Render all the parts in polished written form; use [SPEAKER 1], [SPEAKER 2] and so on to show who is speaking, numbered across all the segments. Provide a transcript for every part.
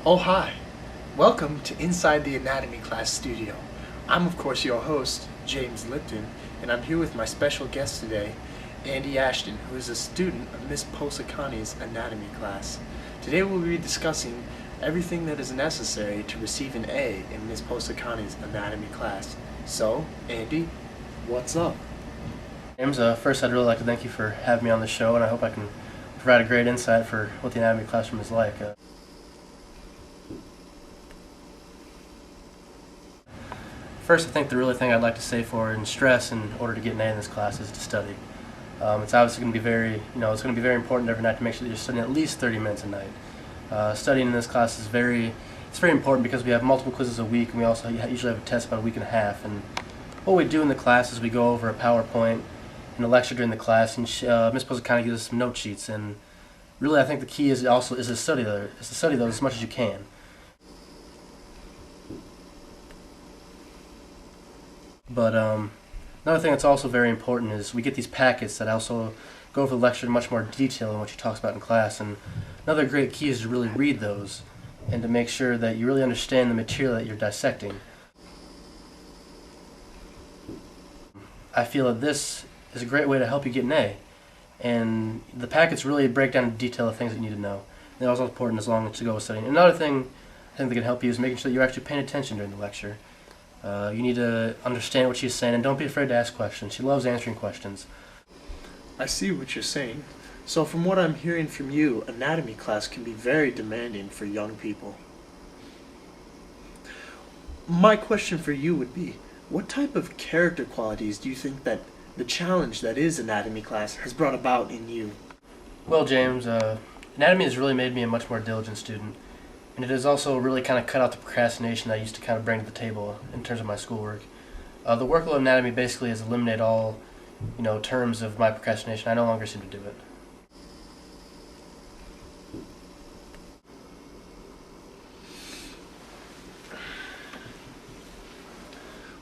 [SPEAKER 1] Oh hi! Welcome to Inside the Anatomy Class Studio. I'm of course your host, James Lipton, and I'm here with my special guest today, Andy Ashton, who is a student of Miss Posacani's anatomy class. Today we'll be discussing everything that is necessary to receive an A in Miss Posacani's anatomy class. So, Andy, what's up?
[SPEAKER 2] James, first I'd really like to thank you for having me on the show, and I hope I can provide a great insight for what the anatomy classroom is like. First, I think the really thing I'd like to say and stress in order to get an A in this class is to study. It's obviously going to be it's going to be very important every night to make sure that you're studying at least 30 minutes a night. Studying in this class is very important because we have multiple quizzes a week, and we also usually have a test about a week and a half. And what we do in the class is we go over a PowerPoint and a lecture during the class, and Ms. Posacani gives us some note sheets. And really, I think the key is to study those as much as you can. But another thing that's also very important is we get these packets that also go over the lecture in much more detail than what she talks about in class. And another great key is to really read those and to make sure that you really understand the material that you're dissecting. I feel that this is a great way to help you get an A. And the packets really break down in detail the things that you need to know. They're also important as long as you go with studying. Another thing I think that can help you is making sure that you're actually paying attention during the lecture. You need to understand what she's saying, and don't be afraid to ask questions. She loves answering questions.
[SPEAKER 1] I see what you're saying. So from what I'm hearing from you, anatomy class can be very demanding for young people. My question for you would be, what type of character qualities do you think that the challenge that is anatomy class has brought about in you?
[SPEAKER 2] Well, James, anatomy has really made me a much more diligent student, and it has also really kind of cut out the procrastination that I used to kind of bring to the table in terms of my schoolwork. The workload in anatomy basically has eliminated all, terms of my procrastination. I no longer seem to do it.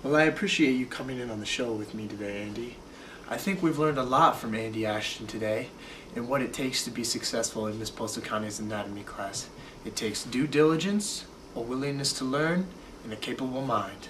[SPEAKER 1] Well, I appreciate you coming in on the show with me today, Andy. I think we've learned a lot from Andy Ashton today and what it takes to be successful in Ms. Posacani's anatomy class. It takes due diligence, a willingness to learn, and a capable mind.